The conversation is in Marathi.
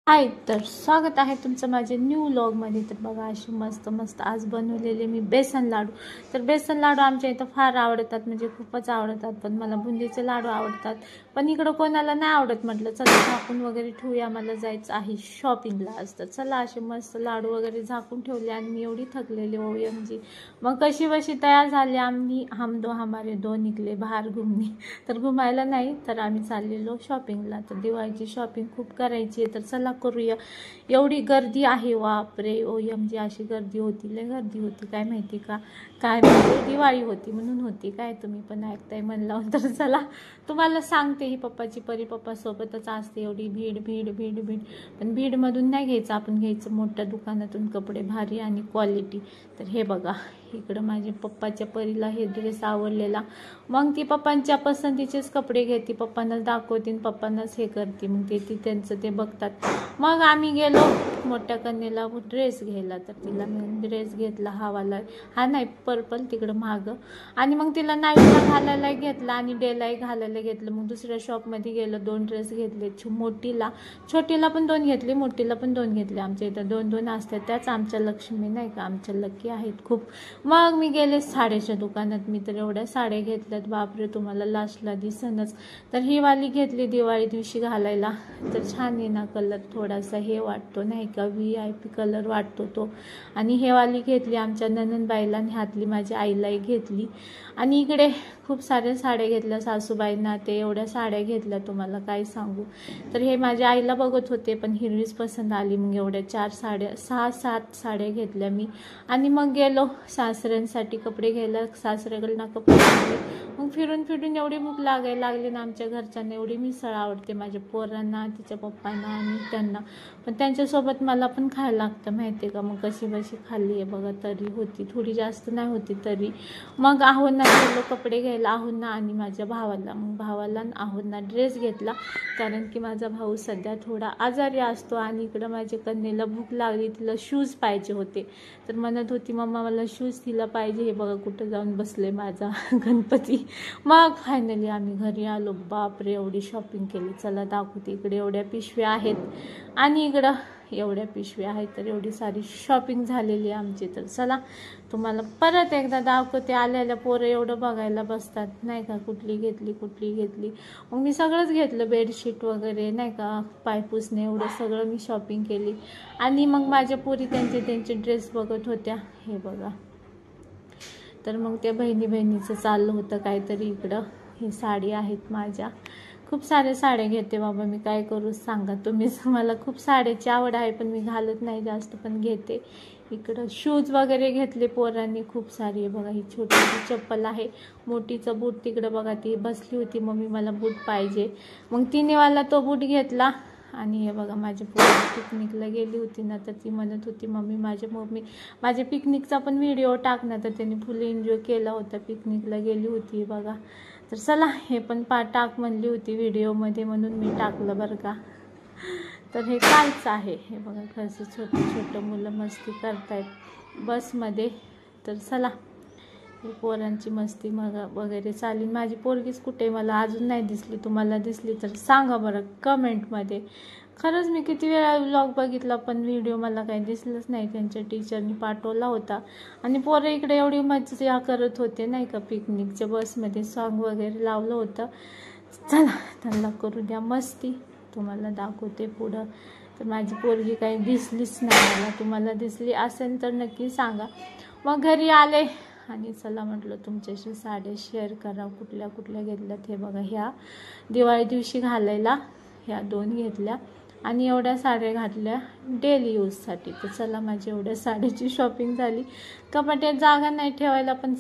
हाय, तर स्वागत आहे तुमचं माझ्या न्यू व्लॉगमध्ये। तर बघा अशी मस्त मस्त आज बनवलेले मी बेसन लाडू। तर बेसन लाडू आमच्या इथं फार आवडतात, म्हणजे खूपच आवडतात, पण मला बुंदीचे लाडू आवडतात, पण इकडं कोणाला नाही आवडत। म्हटलं चला झाकून वगैरे ठेवूया, मला जायचं आहे शॉपिंगला आज। तर चला असे मस्त लाडू वगैरे झाकून ठेवले आणि मी एवढी थकलेली OMG। मग कशी बशी तयार झाली आम्ही, हम दो हमारे दो निकले बाहर घुमने। तर घुमायला नाही तर आम्ही चाललेलो शॉपिंगला। तर दिवाळीची शॉपिंग खूप करायची आहे, तर चला करूया। एवढी गर्दी आहे, बापरे OMG, अशी गर्दी होती, लय गर्दी होती, काय माहिती का, काय माहिती दिवाळी होती म्हणून होती काय, तुम्ही पण ऐकताय म्हणला। तर चला तुम्हाला सांगते, ही पप्पाची परी पप्पा सोबतच असते, एवढी भीड भीड भीड भीड, पण भीडमधून नाही घ्यायचं आपण, घ्यायचं मोठ्या दुकानातून कपडे भारी आणि क्वालिटी। तर हे बघा इकडं माझ्या पप्पाच्या परीला हे ड्रेस आवडलेला, मग ती पप्पांच्या पसंतीचेच कपडे घेते, पप्पांनाच दाखवते, पप्पांनाच हे करते, मग ते त्यांचं ते बघतात। मग आम्ही गेलो मोठ्या कन्येला ड्रेस घ्यायला। तर तिला मी ड्रेस घेतला, हा नाही पर्पल तिकडं मागं, आणि मग तिला नाईटला घालायला घेतला आणि डेलाही घालायला घेतलं। मग दुसऱ्या शॉपमध्ये गेलो, 2 ड्रेस घेतले, मोठीला छोटीला पण 2 घेतले, मोठीला पण 2 घेतले। आमच्या इथं 2-2 असतात, त्याच आमच्या लक्ष्मी नाही का, आमच्या लकी आहेत खूप। मग मी गेले साड्याच्या दुकानात, मी तर एवढ्या साड्या घेतल्यात बापरे, तुम्हाला लास्टला दिसनच। तर ही वाली घेतली दिवाळी दिवशी घालायला, तर छान आहे ना, कलर थोडासा हे वाटतो नाही का, VIP कलर वाटतो तो। आणि हे वाली घेतली आमच्या ननंदबाईला, आणि हातली माझ्या आईलाही घेतली। आणि इकडे खूप साऱ्या साड्या घेतल्या सासूबाईंना, ते एवढ्या साड्या घेतल्या तुम्हाला काय सांगू। तर हे माझ्या आईला बघत होते, पण हिरवीच पसंत आली, मग एवढ्या 6-7 साड्या घेतल्या मी। आणि मग गेलो सासऱ्यांसाठी कपडे घ्यायला, सासऱ्याकडनं कपडे घेतले। मग फिरून फिरून एवढी भूक लागायला लागली ना आमच्या घरच्यांना, एवढी मिसळ आवडते माझ्या पोरांना, तिच्या पप्पांना आणि त्यांना, पण त्यांच्यासोबत मला पण खायला लागतं माहिती आहे का। मग कशी बशी खाल्ली आहे बघा, तरी होती थोडी, जास्त नाही होती तरी। मग आहोंना गेलो कपडे घ्यायला, आहोंना आणि माझ्या भावाला, मग भावाला आणि आहोंना ड्रेस घेतला, कारण की माझा भाऊ सध्या थोडा आजारी असतो। आणि इकडं माझ्या कन्येला भूक लागली, तिला शूज पाहिजे होते, तर म्हणत होती मम्मा मला शूज तिला पाहिजे। हे बघा कुठं जाऊन बसले माझा गणपती। मग फायनली आम्ही घरी आलो, बापरे एवढी शॉपिंग केली, चला दाखवते। इकडे एवढ्या पिशव्या आहेत आणि इकडं एवढ्या पिशव्या आहेत, तर एवढी सारी शॉपिंग झालेली आमची। तर चला तुम्हाला परत एकदा दाखवते, आलेल्या पोरं एवढं बघायला बसतात नाही का, कुठली घेतली कुठली घेतली। मग मी सगळंच घेतलं, बेडशीट वगैरे नाही का, पायपुसणे, एवढं सगळं मी शॉपिंग केली। आणि मग माझ्या पोरी त्यांचे ड्रेस बघत होत्या, हे बघा। तर मग त्या बहिणीचं चाललं होतं काहीतरी। इकडं ही साडी आहेत माझ्या, खूप साऱ्या साड्या घेते बाबा मी, काय करू सांगा तुम्हीच। मला खूप साड्याची आवड आहे, पण मी घालत नाही जास्त, पण घेते। इकडं शूज वगैरे घेतले पोरांनी खूप सारी, आहे बघा। ही छोटीशी चप्पल आहे, मोठीचं बूट तिकडं बघा, ती बसली होती मम्मी मला बूट पाहिजे, मग तिने वाला तो बूट घेतला। आणि हे बघा माझी पोरगी पिकनिकला गेली होती ना, तर ती म्हणत होती मम्मी माझ्या पिकनिकचा पण व्हिडिओ टाक ना, तर त्यांनी फुल एन्जॉय केला होता, पिकनिकला गेली होती बघा। तर चला हे पण टाक म्हणली होती व्हिडिओमध्ये, म्हणून मी टाकलं बरं का। तर हे कालचं आहे, हे बघा कसं छोटं मुलं मस्ती करतायत बसमध्ये। तर चला हे पोरांची मस्ती मग वगैरे चालली। माझी पोरगीच कुठे मला अजून नाही दिसली, तुम्हाला दिसली तर सांगा बरं कमेंटमध्ये। खरंच मी किती वेळा व्लॉग बघितला, पण व्हिडिओ मला काही दिसलंच नाही, त्यांच्या टीचरनी पाठवला होता। आणि पोरं इकडे एवढी मजा करत होते नाही का, पिकनिकच्या बसमध्ये सॉन्ग वगैरे लावलं होतं। चला त्यांना करू द्या मस्ती, तुम्हाला दाखवते पुढं। तर माझी पोरगी काही दिसलीच नाही मला, तुम्हाला दिसली असेल तर नक्की सांगा। मग घरी आले आणि चला म्हटलं तुमच्याशी साड्या शेअर करा, कुठल्या कुठल्या घेतल्यात। हे बघा ह्या दिवाळी दिवशी घालायला ह्या 2 घेतल्या, आणि एवढ्या साड्या घातल्या डेली यूजसाठी। तर चला माझी एवढ्या साड्याची शॉपिंग झाली, कपाट्यात जागा नाही ठेवायला, पण